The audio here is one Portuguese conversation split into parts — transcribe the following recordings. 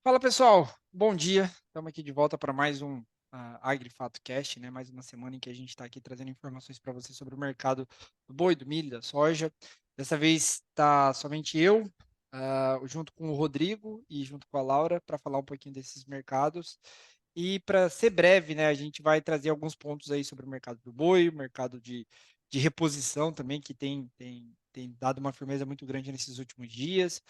Fala pessoal, bom dia. Estamos aqui de volta para mais um AgriFato Cast, né? Mais uma semana em que a gente está aqui trazendo informações para você sobre o mercado do boi, do milho, da soja. Dessa vez está somente eu, junto com o Rodrigo e junto com a Laura, para falar um pouquinho desses mercados. E para ser breve, né, a gente vai trazer alguns pontos aí sobre o mercado do boi, o mercado de reposição também, que tem dado uma firmeza muito grande nesses últimos dias.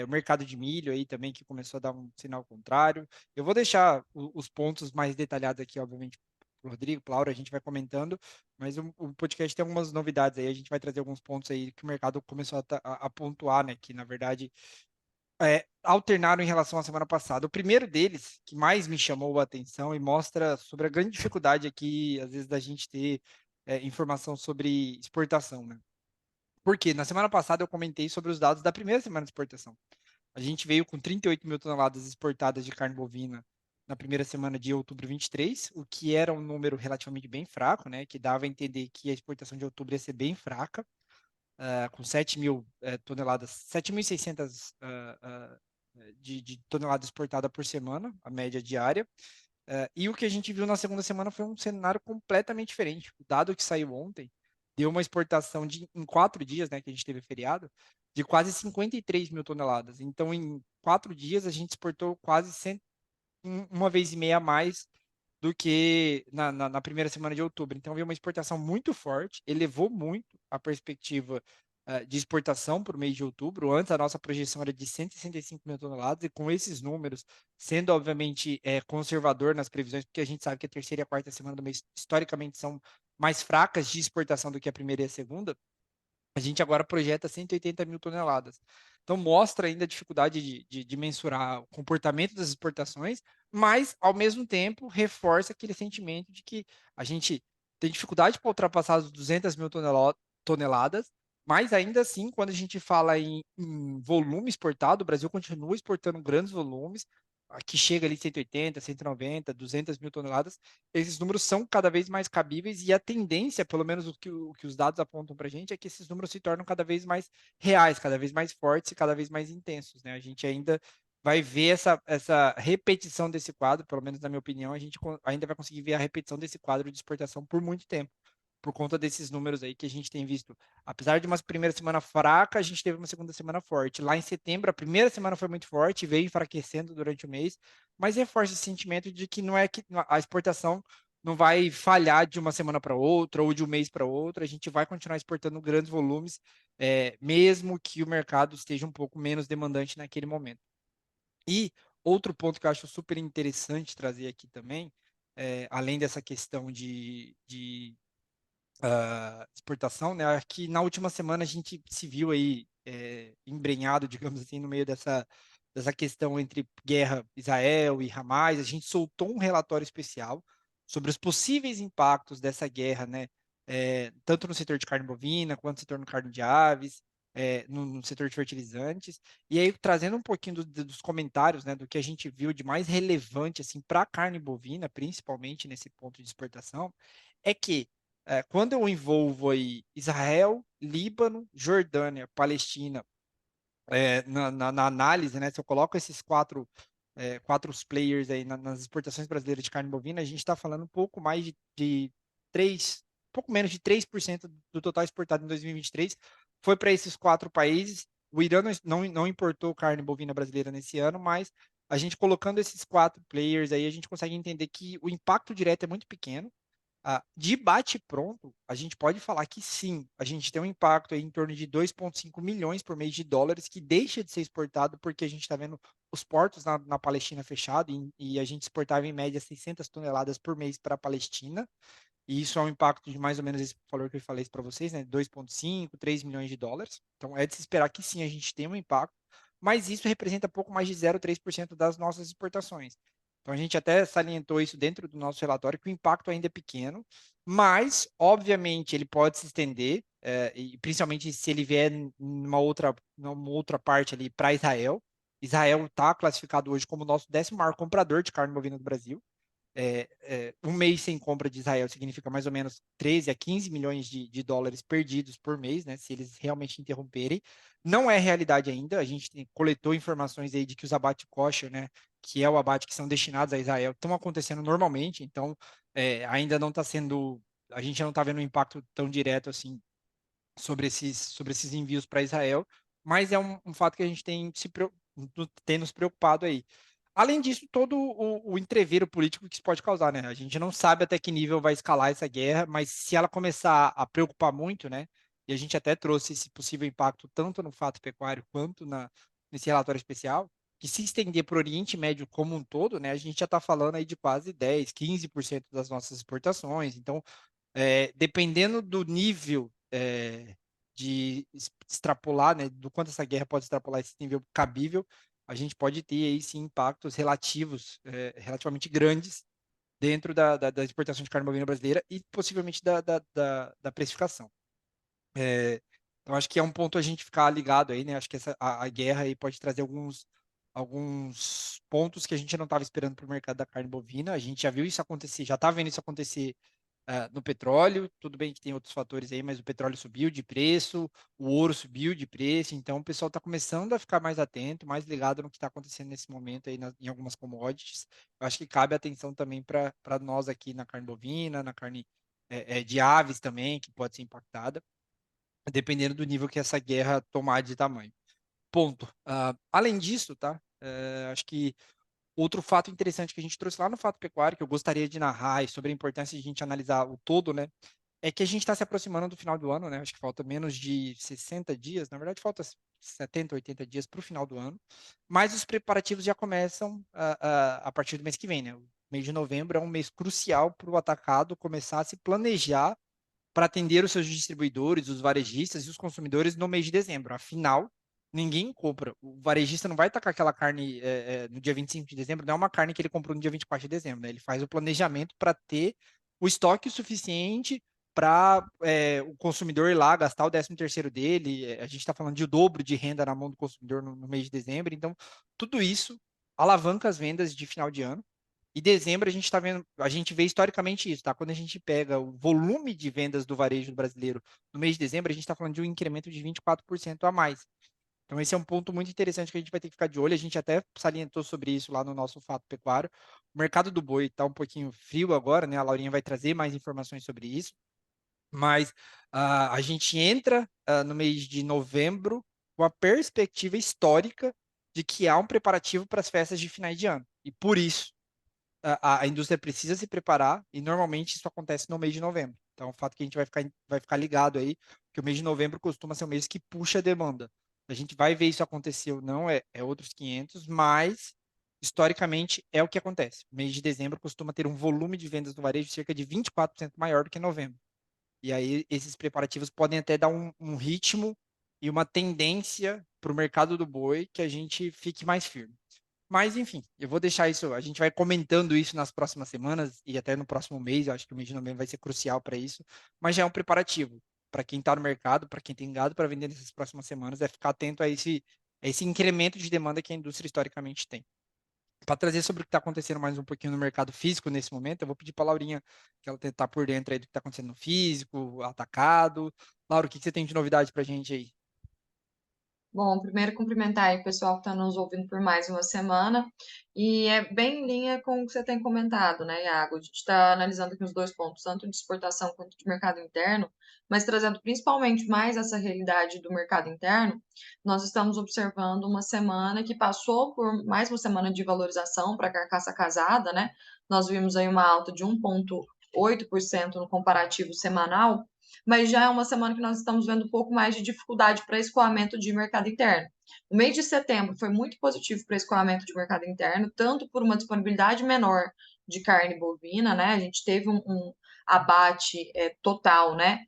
O mercado de milho aí também, que começou a dar um sinal contrário. Eu vou deixar os pontos mais detalhados aqui, obviamente, para o Rodrigo, para Laura, a gente vai comentando, mas o podcast tem algumas novidades aí, a gente vai trazer alguns pontos aí que o mercado começou a pontuar, né, que na verdade alternaram em relação à semana passada. O primeiro deles, que mais me chamou a atenção e mostra sobre a grande dificuldade aqui, às vezes, da gente ter informação sobre exportação, né? Porque na semana passada eu comentei sobre os dados da primeira semana de exportação. A gente veio com 38 mil toneladas exportadas de carne bovina na primeira semana de outubro 23, o que era um número relativamente bem fraco, né? Que dava a entender que a exportação de outubro ia ser bem fraca, com 7 mil toneladas, 7.600 de toneladas exportadas por semana, a média diária. E o que a gente viu na segunda semana foi um cenário completamente diferente. O dado que saiu ontem deu uma exportação em 4 dias, né, que a gente teve feriado, de quase 53 mil toneladas. Então, em 4 dias, a gente exportou quase uma vez e meia a mais do que na primeira semana de outubro. Então, veio uma exportação muito forte, elevou muito a perspectiva de exportação para o mês de outubro. Antes, a nossa projeção era de 165 mil toneladas, e com esses números, sendo obviamente conservador nas previsões, porque a gente sabe que a terceira e a quarta semana do mês, historicamente, são mais fracas de exportação do que a primeira e a segunda, a gente agora projeta 180 mil toneladas. Então, mostra ainda a dificuldade de mensurar o comportamento das exportações, mas, ao mesmo tempo, reforça aquele sentimento de que a gente tem dificuldade para ultrapassar as 200 mil toneladas, mas ainda assim, quando a gente fala em volume exportado, o Brasil continua exportando grandes volumes, que chega ali 180, 190, 200 mil toneladas. Esses números são cada vez mais cabíveis, e a tendência, pelo menos o que os dados apontam para a gente, é que esses números se tornam cada vez mais reais, cada vez mais fortes e cada vez mais intensos, né? A gente ainda vai ver essa repetição desse quadro, pelo menos na minha opinião, a gente ainda vai conseguir ver a repetição desse quadro de exportação por muito tempo, por conta desses números aí que a gente tem visto. Apesar de uma primeira semana fraca, a gente teve uma segunda semana forte. Lá em setembro, a primeira semana foi muito forte, veio enfraquecendo durante o mês, mas reforça esse sentimento de que não é que a exportação não vai falhar de uma semana para outra ou de um mês para outro. A gente vai continuar exportando grandes volumes, mesmo que o mercado esteja um pouco menos demandante naquele momento. E outro ponto que eu acho super interessante trazer aqui também, além dessa questão de exportação, né? Acho que na última semana a gente se viu aí embrenhado, digamos assim, no meio dessa questão entre guerra Israel e Hamas. A gente soltou um relatório especial sobre os possíveis impactos dessa guerra, né? Tanto no setor de carne bovina, quanto no setor de carne de aves, no setor de fertilizantes. E aí, trazendo um pouquinho dos comentários, né, do que a gente viu de mais relevante assim, para a carne bovina, principalmente nesse ponto de exportação, é que quando eu envolvo aí Israel, Líbano, Jordânia, Palestina, na análise, né? Se eu coloco esses quatro players aí nas exportações brasileiras de carne bovina, a gente está falando um pouco mais de 3, pouco menos de 3% do total exportado em 2023 foi para esses 4 países. O Irã não importou carne bovina brasileira nesse ano, mas a gente colocando esses 4 players aí, a gente consegue entender que o impacto direto é muito pequeno. De bate-pronto, a gente pode falar que sim, a gente tem um impacto aí em torno de 2,5 milhões por mês de dólares que deixa de ser exportado porque a gente está vendo os portos na Palestina fechados, e a gente exportava em média 600 toneladas por mês para a Palestina, e isso é um impacto de mais ou menos esse valor que eu falei para vocês, né? 2,5, 3 milhões de dólares. Então é de se esperar que sim, a gente tenha um impacto, mas isso representa pouco mais de 0,3% das nossas exportações. Então a gente até salientou isso dentro do nosso relatório, que o impacto ainda é pequeno, mas obviamente ele pode se estender, e principalmente se ele vier numa outra parte ali para Israel. Israel está classificado hoje como o nosso 10º maior comprador de carne bovina do Brasil. Um mês sem compra de Israel significa mais ou menos 13 a 15 milhões de dólares perdidos por mês, né? Se eles realmente interromperem. Não é realidade ainda. A gente coletou informações aí de que os abate kosher, né? Que é o abate que são destinados a Israel, estão acontecendo normalmente. Então, ainda não está sendo. A gente não está vendo um impacto tão direto assim sobre esses envios para Israel, mas é um fato que a gente tem nos preocupado aí. Além disso, todo o entrevero político que isso pode causar, né? A gente não sabe até que nível vai escalar essa guerra, mas se ela começar a preocupar muito, né? E a gente até trouxe esse possível impacto tanto no fato pecuário quanto nesse relatório especial, que se estender para o Oriente Médio como um todo, né? A gente já está falando aí de quase 10, 15% das nossas exportações. Então, dependendo do nível de extrapolar, né, do quanto essa guerra pode extrapolar esse nível cabível, a gente pode ter aí sim impactos relativamente grandes dentro da exportação de carne bovina brasileira e possivelmente da precificação. Então, acho que é um ponto a gente ficar ligado aí, né? Acho que a guerra aí pode trazer alguns pontos que a gente não estava esperando para o mercado da carne bovina. A gente já viu isso acontecer, já está vendo isso acontecer no petróleo. Tudo bem que tem outros fatores aí, mas o petróleo subiu de preço, o ouro subiu de preço, então o pessoal está começando a ficar mais atento, mais ligado no que está acontecendo nesse momento aí em algumas commodities. Eu acho que cabe atenção também para nós aqui na carne bovina, na carne de aves também, que pode ser impactada, dependendo do nível que essa guerra tomar de tamanho. Ponto. Além disso, tá? Acho que outro fato interessante que a gente trouxe lá no Fato Pecuário, que eu gostaria de narrar e sobre a importância de a gente analisar o todo, né? É que a gente está se aproximando do final do ano, né? Acho que falta menos de 60 dias, na verdade, falta 70, 80 dias para o final do ano, mas os preparativos já começam a partir do mês que vem, né? O mês de novembro é um mês crucial para o atacado começar a se planejar para atender os seus distribuidores, os varejistas e os consumidores no mês de dezembro. Afinal, ninguém compra. O varejista não vai tacar aquela carne no dia 25 de dezembro, não é uma carne que ele comprou no dia 24 de dezembro, né? Ele faz o planejamento para ter o estoque suficiente para o consumidor ir lá gastar o 13º dele. A gente está falando de o dobro de renda na mão do consumidor no mês de dezembro. Então, tudo isso alavanca as vendas de final de ano. E dezembro a gente está vendo, a gente vê historicamente isso, tá? Quando a gente pega o volume de vendas do varejo brasileiro no mês de dezembro, a gente está falando de um incremento de 24% a mais. Então, esse é um ponto muito interessante que a gente vai ter que ficar de olho. A gente até salientou sobre isso lá no nosso Fato Pecuário. O mercado do boi está um pouquinho frio agora, né? A Laurinha vai trazer mais informações sobre isso. Mas a gente entra no mês de novembro com a perspectiva histórica de que há um preparativo para as festas de finais de ano. E por isso, a indústria precisa se preparar e normalmente isso acontece no mês de novembro. Então, o fato que a gente vai ficar ligado aí, que o mês de novembro costuma ser um mês que puxa a demanda. A gente vai ver isso acontecer ou não, é outros 500, mas historicamente é o que acontece. O mês de dezembro costuma ter um volume de vendas no varejo cerca de 24% maior do que novembro. E aí esses preparativos podem até dar um ritmo e uma tendência para o mercado do boi que a gente fique mais firme. Mas, enfim, eu vou deixar isso. A gente vai comentando isso nas próximas semanas e até no próximo mês. Eu acho que o mês de novembro vai ser crucial para isso. Mas já é um preparativo para quem está no mercado, para quem tem gado para vender nessas próximas semanas, é ficar atento a esse incremento de demanda que a indústria historicamente tem. Para trazer sobre o que está acontecendo mais um pouquinho no mercado físico nesse momento, eu vou pedir para a Laurinha que ela está por dentro aí do que está acontecendo no físico, atacado. Laura, o que você tem de novidade para a gente aí? Bom, primeiro cumprimentar aí o pessoal que está nos ouvindo por mais uma semana, e é bem em linha com o que você tem comentado, né, Iago? A gente está analisando aqui os dois pontos, tanto de exportação quanto de mercado interno, mas trazendo principalmente mais essa realidade do mercado interno, nós estamos observando uma semana que passou por mais uma semana de valorização para a carcaça casada, né? Nós vimos aí uma alta de 1,8% no comparativo semanal, mas já é uma semana que nós estamos vendo um pouco mais de dificuldade para escoamento de mercado interno. O mês de setembro foi muito positivo para escoamento de mercado interno, tanto por uma disponibilidade menor de carne bovina, né? A gente teve um abate total, né?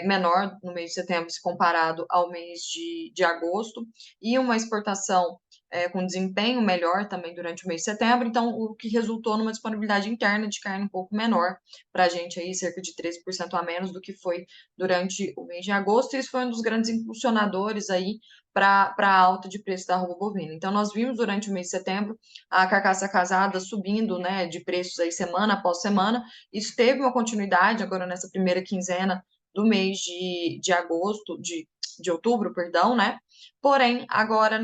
menor no mês de setembro se comparado ao mês de agosto, e uma exportação com desempenho melhor também durante o mês de setembro, então o que resultou numa disponibilidade interna de carne um pouco menor para a gente aí, cerca de 13% a menos do que foi durante o mês de agosto, e isso foi um dos grandes impulsionadores aí para a alta de preço da arroba bovina. Então, nós vimos durante o mês de setembro a carcaça casada subindo, né, de preços aí semana após semana. Isso teve uma continuidade agora nessa primeira quinzena do mês de agosto, de outubro, perdão, né? Porém, agora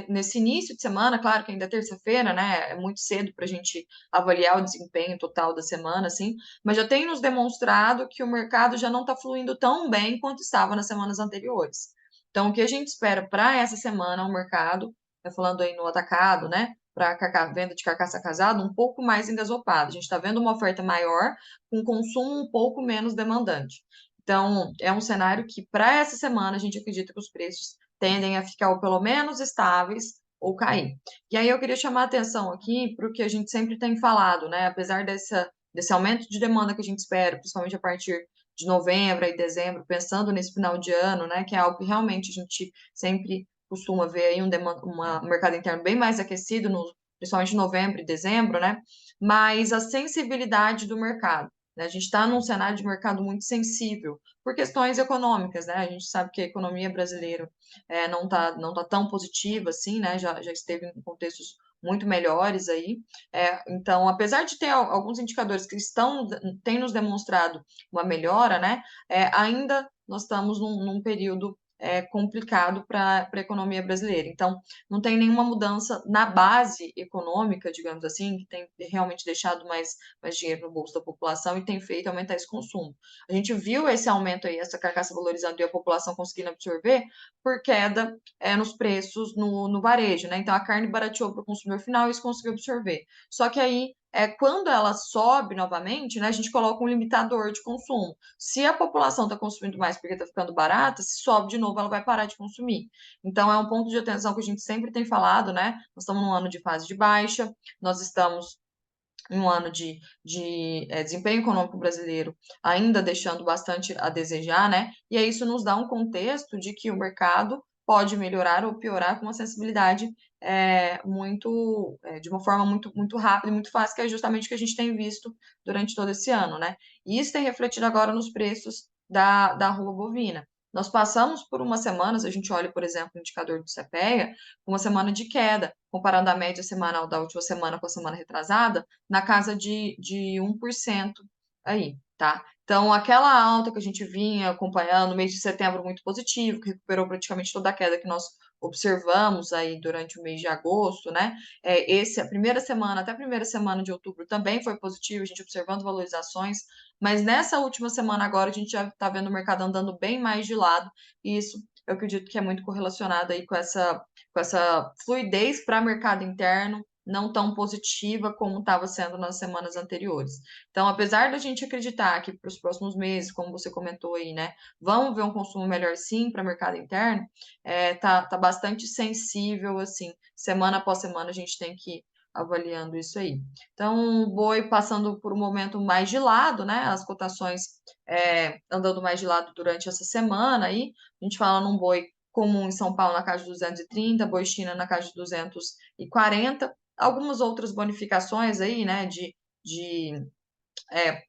nesse início de semana, claro que ainda é terça-feira, né? É muito cedo para a gente avaliar o desempenho total da semana, assim, mas já tem nos demonstrado que o mercado já não está fluindo tão bem quanto estava nas semanas anteriores. Então, o que a gente espera para essa semana, o mercado, falando aí no atacado, né? Para venda de carcaça casada, um pouco mais engasopada. A gente está vendo uma oferta maior, com consumo um pouco menos demandante. Então, é um cenário que, para essa semana, a gente acredita que os preços tendem a ficar ou pelo menos estáveis ou cair. E aí eu queria chamar a atenção aqui para o que a gente sempre tem falado, né? Apesar desse aumento de demanda que a gente espera, principalmente a partir de novembro e dezembro, pensando nesse final de ano, né? Que é algo que realmente a gente sempre costuma ver aí um mercado interno bem mais aquecido, principalmente em novembro e dezembro, né? Mas a sensibilidade do mercado. Né? A gente está num cenário de mercado muito sensível por questões econômicas, né? A gente sabe que a economia brasileira não tá tão positiva assim, né? Já esteve em contextos muito melhores aí. Então, apesar de ter alguns indicadores que têm nos demonstrado uma melhora, né? Ainda nós estamos num período complicado para a economia brasileira. Então, não tem nenhuma mudança na base econômica, digamos assim, que tem realmente deixado mais dinheiro no bolso da população e tem feito aumentar esse consumo. A gente viu esse aumento aí, essa carcaça valorizando e a população conseguindo absorver por queda nos preços no varejo, né? Então, a carne barateou para o consumidor final e isso conseguiu absorver. Só que aí, quando ela sobe novamente, né, a gente coloca um limitador de consumo. Se a população está consumindo mais porque está ficando barata, se sobe de novo, ela vai parar de consumir. Então, é um ponto de atenção que a gente sempre tem falado, né? Nós estamos num ano de fase de baixa, nós estamos em um ano de desempenho econômico brasileiro ainda deixando bastante a desejar, né? E aí isso nos dá um contexto de que o mercado pode melhorar ou piorar com uma sensibilidade de uma forma muito rápida e muito fácil, que é justamente o que a gente tem visto durante todo esse ano, né? E isso tem refletido agora nos preços da arroba bovina. Nós passamos por umas semanas, a gente olha, por exemplo, o indicador do CPEA, uma semana de queda, comparando a média semanal da última semana com a semana retrasada, na casa de 1% aí, tá? Então, aquela alta que a gente vinha acompanhando, no mês de setembro muito positivo, que recuperou praticamente toda a queda que nós observamos aí durante o mês de agosto, né? A primeira semana, até a primeira semana de outubro também foi positivo, a gente observando valorizações, mas nessa última semana agora a gente já está vendo o mercado andando bem mais de lado, e isso eu acredito que é muito correlacionado aí com essa fluidez para mercado interno, não tão positiva como estava sendo nas semanas anteriores. Então, apesar da gente acreditar que para os próximos meses, como você comentou aí, né, vamos ver um consumo melhor sim para o mercado interno, tá bastante sensível, assim, semana após semana a gente tem que ir avaliando isso aí. Então, o boi passando por um momento mais de lado, né, as cotações andando mais de lado durante essa semana aí, a gente fala num boi comum em São Paulo na casa de 230, boi China na casa de 240, algumas outras bonificações aí, né, de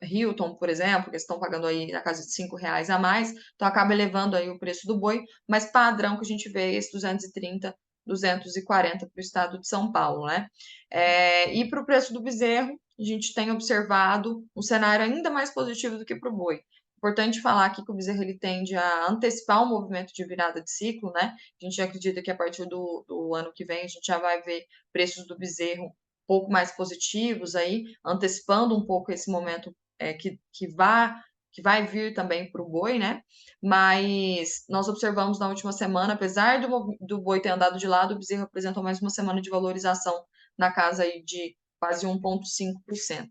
Hilton, por exemplo, que estão pagando aí na casa de R$ 5 a mais, então acaba elevando aí o preço do boi, mas padrão que a gente vê é esse 230, 240 para o estado de São Paulo, né? E para o preço do bezerro, a gente tem observado um cenário ainda mais positivo do que para o boi. Importante falar aqui que o bezerro ele tende a antecipar um movimento de virada de ciclo, né? A gente acredita que a partir do ano que vem a gente já vai ver preços do bezerro pouco mais positivos aí, antecipando um pouco esse momento que vai vir também para o boi, né? Mas nós observamos na última semana, apesar do boi ter andado de lado, o bezerro apresentou mais uma semana de valorização na casa aí de quase 1,5%.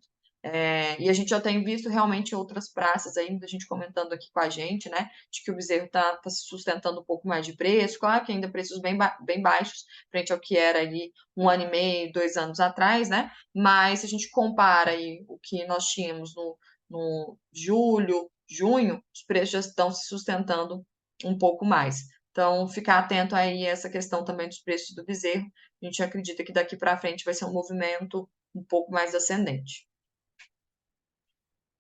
E a gente já tem visto realmente outras praças aí, muita gente comentando aqui com a gente, né, de que o bezerro está se sustentando um pouco mais de preço, claro que ainda preços bem baixos, frente ao que era ali 1 ano e meio, 2 anos atrás, né, mas se a gente compara aí o que nós tínhamos no julho, junho, os preços já estão se sustentando um pouco mais. Então, ficar atento aí a essa questão também dos preços do bezerro. A gente acredita que daqui para frente vai ser um movimento um pouco mais ascendente.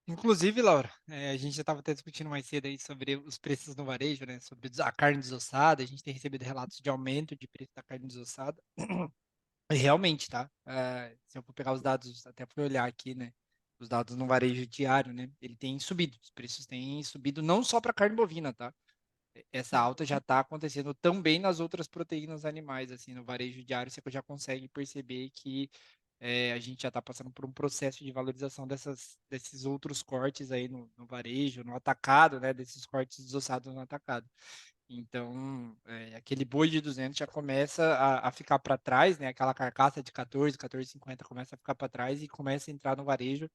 Inclusive, Laura, a gente já estava até discutindo mais cedo aí sobre os preços no varejo, né? Sobre a carne desossada. A gente tem recebido relatos de aumento de preço da carne desossada. E realmente, tá? Se eu for pegar os dados, até fui olhar aqui, né? Os dados no varejo diário, né? Ele tem subido. Os preços têm subido não só para carne bovina, tá? Essa alta já está acontecendo também nas outras proteínas animais, assim, no varejo diário, você já consegue perceber que a gente já está passando por um processo de valorização desses outros cortes aí no varejo, no atacado, né, desses cortes desossados no atacado. Então, aquele boi de 200 já começa a ficar para trás, né, aquela carcaça de 14,50 começa a ficar para trás e começa a entrar no varejo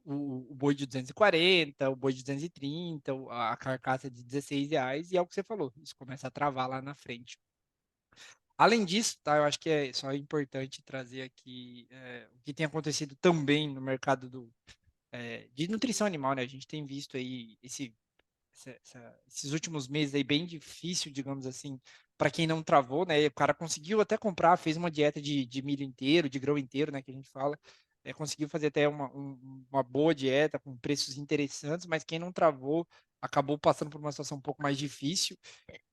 o boi de 240, o boi de 230, a carcaça de R$ 16, e é o que você falou, isso começa a travar lá na frente. Além disso, tá, eu acho que é só importante trazer aqui o que tem acontecido também no mercado de nutrição animal, né? A gente tem visto aí esses últimos meses aí bem difícil, digamos assim, para quem não travou, né? O cara conseguiu até comprar, fez uma dieta de milho inteiro, de grão inteiro, né? Que a gente fala, conseguiu fazer até uma boa dieta com preços interessantes, mas quem não travou acabou passando por uma situação um pouco mais difícil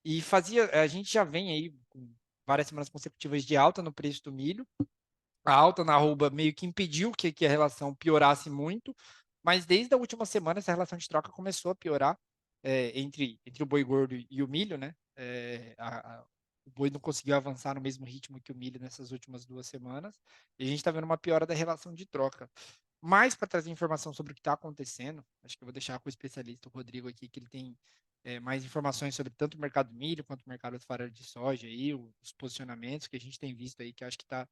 e a gente já vem aí com várias semanas consecutivas de alta no preço do milho. A alta na arroba meio que impediu que a relação piorasse muito, mas desde a última semana essa relação de troca começou a piorar entre o boi gordo e o milho, né? O boi não conseguiu avançar no mesmo ritmo que o milho nessas últimas 2 semanas, e a gente está vendo uma piora da relação de troca. Mas para trazer informação sobre o que está acontecendo, acho que eu vou deixar com o especialista, o Rodrigo, aqui, que ele tem mais informações sobre tanto o mercado do milho quanto o mercado do farelo de soja, aí, os posicionamentos que a gente tem visto aí, que acho que está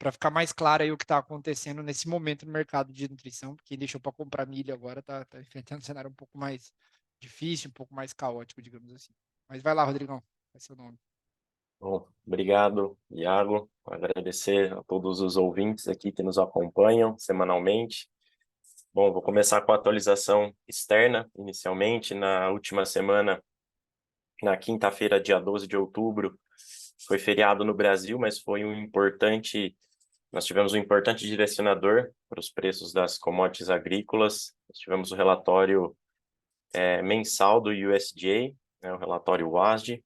para ficar mais claro aí o que está acontecendo nesse momento no mercado de nutrição. Quem deixou para comprar milho agora está enfrentando um cenário um pouco mais difícil, um pouco mais caótico, digamos assim. Mas vai lá, Rodrigão, é seu nome. Bom, obrigado, Iago. Agradecer a todos os ouvintes aqui que nos acompanham semanalmente. Bom, vou começar com a atualização externa, inicialmente. Na última semana, na quinta-feira, dia 12 de outubro, foi feriado no Brasil, mas foi nós tivemos um importante direcionador para os preços das commodities agrícolas. Nós tivemos o relatório mensal do USDA, né, o relatório WASDE,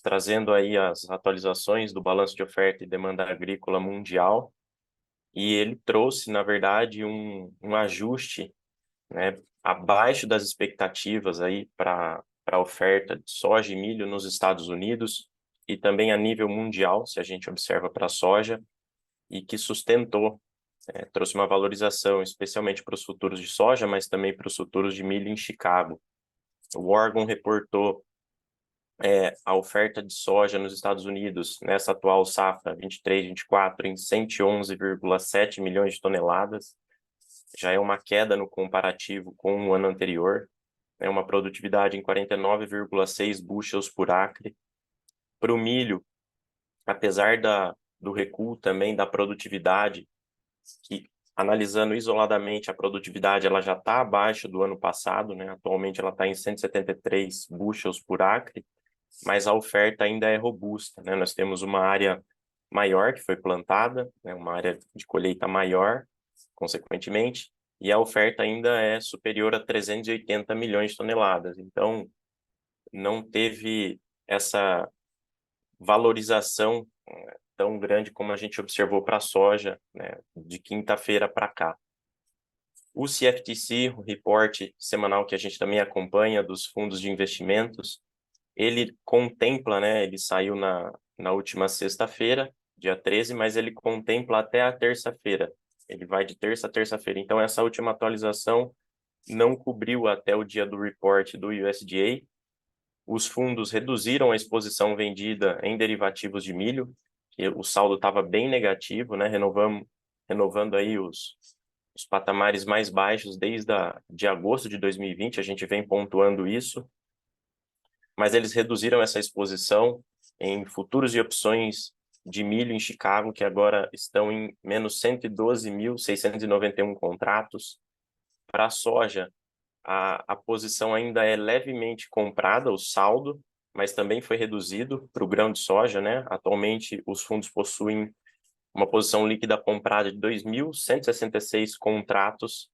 trazendo aí as atualizações do balanço de oferta e demanda agrícola mundial, e ele trouxe, na verdade, um ajuste, né, abaixo das expectativas aí para a oferta de soja e milho nos Estados Unidos e também a nível mundial, se a gente observa para a soja, e que sustentou, trouxe uma valorização, especialmente para os futuros de soja, mas também para os futuros de milho em Chicago. O órgão reportou a oferta de soja nos Estados Unidos, nessa atual safra 23-24, em 111,7 milhões de toneladas. Já é uma queda no comparativo com o ano anterior, é uma produtividade em 49,6 bushels por acre. Para o milho, apesar do recuo também da produtividade, que analisando isoladamente a produtividade, ela já está abaixo do ano passado, né? Atualmente ela está em 173 bushels por acre, mas a oferta ainda é robusta, né? Nós temos uma área maior que foi plantada, né? Uma área de colheita maior, consequentemente, e a oferta ainda é superior a 380 milhões de toneladas. Então, não teve essa valorização tão grande como a gente observou para a soja, né? De quinta-feira para cá. O CFTC, o reporte semanal que a gente também acompanha dos fundos de investimentos, ele contempla, né, ele saiu na última sexta-feira, dia 13, mas ele contempla até a terça-feira. Ele vai de terça a terça-feira. Então, essa última atualização não cobriu até o dia do report do USDA. Os fundos reduziram a exposição vendida em derivativos de milho, que o saldo estava bem negativo, né, renovando aí os patamares mais baixos de agosto de 2020, a gente vem pontuando isso, mas eles reduziram essa exposição em futuros e opções de milho em Chicago, que agora estão em menos 112.691 contratos. Para a soja, a posição ainda é levemente comprada, o saldo, mas também foi reduzido para o grão de soja, né? Atualmente, os fundos possuem uma posição líquida comprada de 2.166 contratos.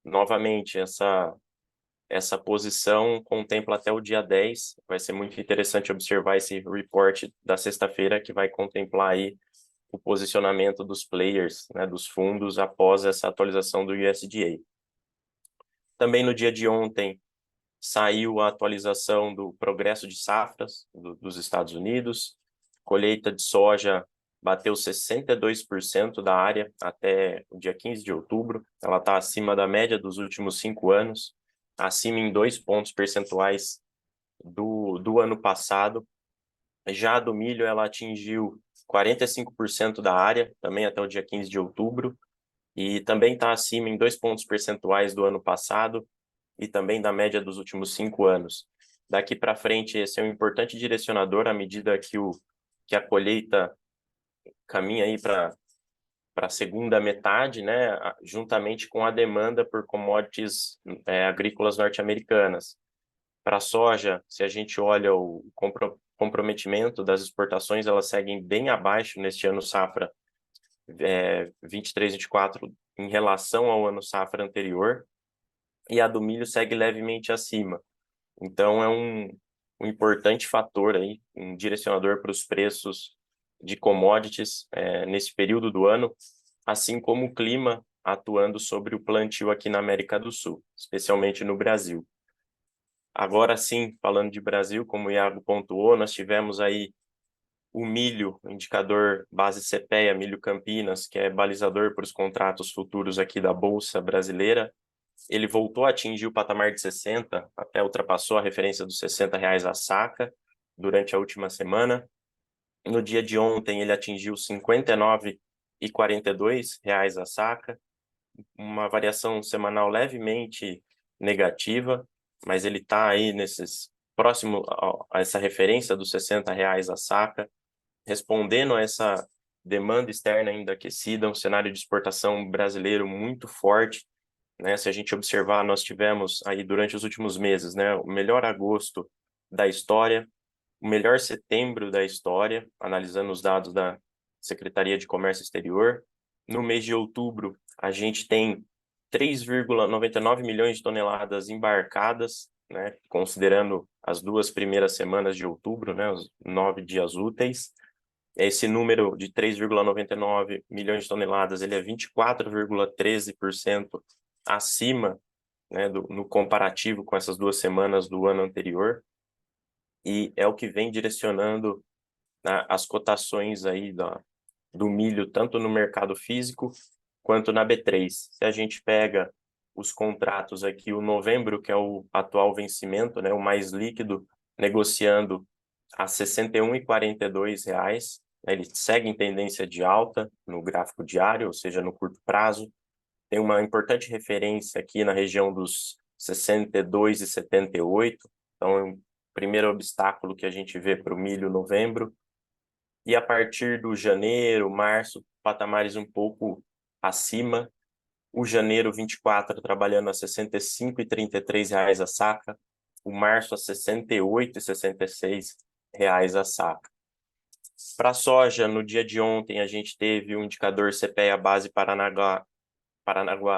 Novamente, essa posição contempla até o dia 10. Vai ser muito interessante observar esse report da sexta-feira, que vai contemplar aí o posicionamento dos players, né, dos fundos, após essa atualização do USDA. Também no dia de ontem, saiu a atualização do progresso de safras dos Estados Unidos. Colheita de soja bateu 62% da área até o dia 15 de outubro. Ela está acima da média dos últimos 5 anos, acima em 2 pontos percentuais do ano passado. Já a do milho, ela atingiu 45% da área, também até o dia 15 de outubro, e também está acima em 2 pontos percentuais do ano passado e também da média dos últimos 5 anos. Daqui para frente, esse é um importante direcionador à medida que a colheita caminha aí para a segunda metade, né, juntamente com a demanda por commodities agrícolas norte-americanas. Para a soja, se a gente olha o comprometimento das exportações, elas seguem bem abaixo neste ano safra 23-24 em relação ao ano safra anterior, e a do milho segue levemente acima. Então, é um importante fator aí, um direcionador para os preços de commodities nesse período do ano, assim como o clima atuando sobre o plantio aqui na América do Sul, especialmente no Brasil. Agora sim, falando de Brasil, como o Iago pontuou, nós tivemos aí o milho, o indicador base CPEA, milho Campinas, que é balizador para os contratos futuros aqui da Bolsa Brasileira. Ele voltou a atingir o patamar de 60, até ultrapassou a referência dos R$60 a saca durante a última semana. No dia de ontem, ele atingiu R$59,42 a saca, uma variação semanal levemente negativa, mas ele está aí próximo a essa referência dos R$60 a saca, respondendo a essa demanda externa ainda aquecida, um cenário de exportação brasileiro muito forte, né? Se a gente observar, nós tivemos aí durante os últimos meses, né, o melhor agosto da história, o melhor setembro da história, analisando os dados da Secretaria de Comércio Exterior. No mês de outubro, a gente tem 3,99 milhões de toneladas embarcadas, né, considerando as 2 primeiras semanas de outubro, né, os 9 dias úteis. Esse número de 3,99 milhões de toneladas, ele é 24,13% acima, né, no comparativo com essas 2 semanas do ano anterior, e é o que vem direcionando, né, as cotações aí do milho, tanto no mercado físico quanto na B3. Se a gente pega os contratos aqui, o novembro, que é o atual vencimento, né, o mais líquido, negociando a R$ 61,42, ele segue em tendência de alta no gráfico diário, ou seja, no curto prazo. Tem uma importante referência aqui na região dos 62,78, então é o primeiro obstáculo que a gente vê para o milho novembro. E a partir do janeiro, março, patamares um pouco acima. O janeiro 24 trabalhando a R$ 65,33 a saca, o março a R$ 68,66 a saca. Para a soja, no dia de ontem, a gente teve o indicador CPEA base Paranaguá R$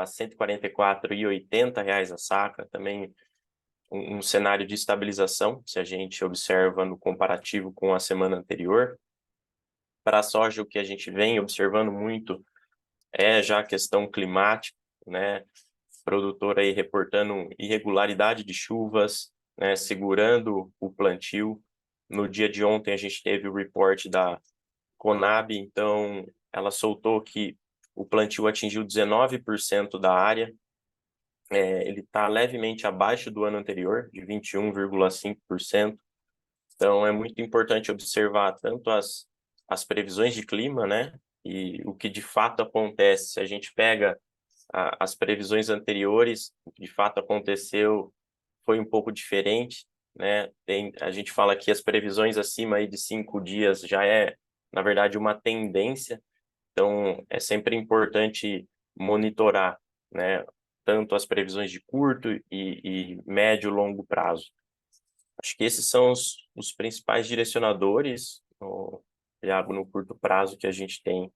144,80 a saca, também um cenário de estabilização, se a gente observa no comparativo com a semana anterior. Para a soja, o que a gente vem observando muito é já a questão climática, né? Produtor aí reportando irregularidade de chuvas, né? Segurando o plantio. No dia de ontem, a gente teve o report da Conab, então ela soltou que o plantio atingiu 19% da área, ele está levemente abaixo do ano anterior, de 21,5%. Então, é muito importante observar tanto as previsões de clima, né, e o que de fato acontece. Se a gente pega as previsões anteriores, o que de fato aconteceu foi um pouco diferente, né? A gente fala que as previsões acima aí de 5 dias já é, na verdade, uma tendência. Então, é sempre importante monitorar, né, tanto as previsões de curto e médio e longo prazo. Acho que esses são os principais direcionadores, Iago, no curto prazo que a gente tem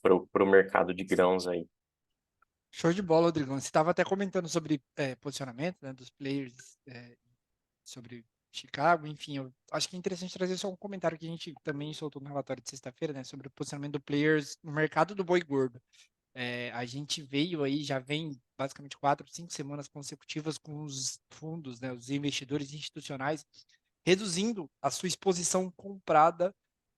para o mercado de grãos aí. Show de bola, Rodrigão. Você estava até comentando sobre posicionamento, né, dos players, sobre Chicago, enfim, eu acho que é interessante trazer só um comentário que a gente também soltou no relatório de sexta-feira, né, sobre o posicionamento do players no mercado do boi gordo. A gente veio aí, já vem basicamente 4, 5 semanas consecutivas com os fundos, né, os investidores institucionais, reduzindo a sua exposição comprada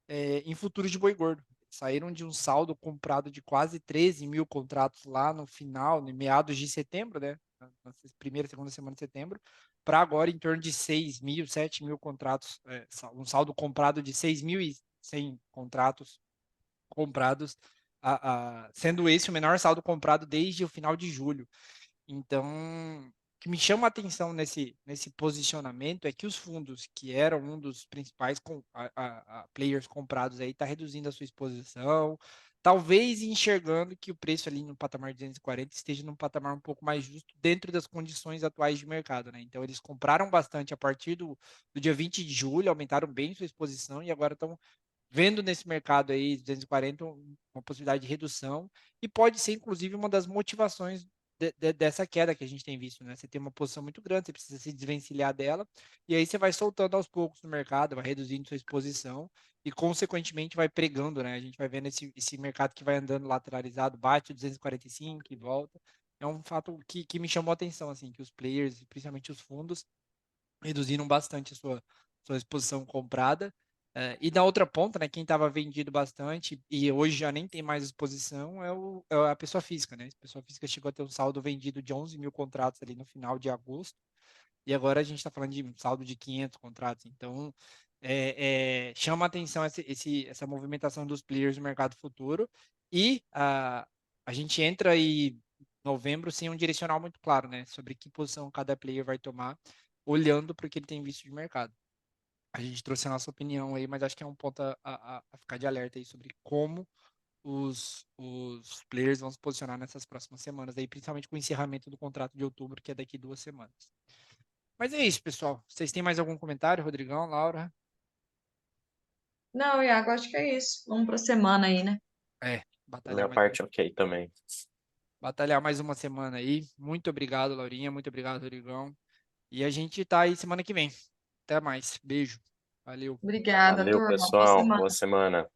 em futuro de boi gordo. Saíram de um saldo comprado de quase 13 mil contratos lá no final, em meados de setembro, né? Na primeira, segunda semana de setembro, para agora em torno de 6 mil, 7 mil contratos, um saldo comprado de 6.100 contratos comprados, sendo esse o menor saldo comprado desde o final de julho. Então, o que me chama a atenção nesse posicionamento é que os fundos, que eram um dos principais players comprados aí, está reduzindo a sua exposição, talvez enxergando que o preço ali no patamar de 240 esteja num patamar um pouco mais justo dentro das condições atuais de mercado, né? Então, eles compraram bastante a partir do dia 20 de julho, aumentaram bem sua exposição e agora estão vendo nesse mercado aí 240 uma possibilidade de redução e pode ser inclusive uma das motivações dessa queda que a gente tem visto, né? Você tem uma posição muito grande, você precisa se desvencilhar dela e aí você vai soltando aos poucos no mercado, vai reduzindo sua exposição e consequentemente vai pregando, né? A gente vai vendo esse mercado que vai andando lateralizado, bate o 245 e volta. É um fato que me chamou a atenção, assim, que os players, principalmente os fundos, reduziram bastante a sua exposição comprada. E na outra ponta, né, quem estava vendido bastante e hoje já nem tem mais exposição é a pessoa física, né? A pessoa física chegou a ter um saldo vendido de 11 mil contratos ali no final de agosto e agora a gente está falando de um saldo de 500 contratos. Então, chama a atenção essa movimentação dos players no mercado futuro e a gente entra aí em novembro sem um direcional muito claro, né? Sobre que posição cada player vai tomar, olhando para o que ele tem visto de mercado. A gente trouxe a nossa opinião aí, mas acho que é um ponto a ficar de alerta aí sobre como os players vão se posicionar nessas próximas semanas, aí, principalmente com o encerramento do contrato de outubro, que é daqui 2 semanas. Mas é isso, pessoal. Vocês têm mais algum comentário, Rodrigão, Laura? Não, Iago, acho que é isso. Vamos para a semana aí, né? Da Batalhar minha parte, ok também. batalhar mais uma semana aí. Muito obrigado, Laurinha. Muito obrigado, Rodrigão. E a gente tá aí semana que vem. Até mais. Beijo. Valeu. Obrigada, Valeu, turma. Boa pessoal. Boa semana. semana.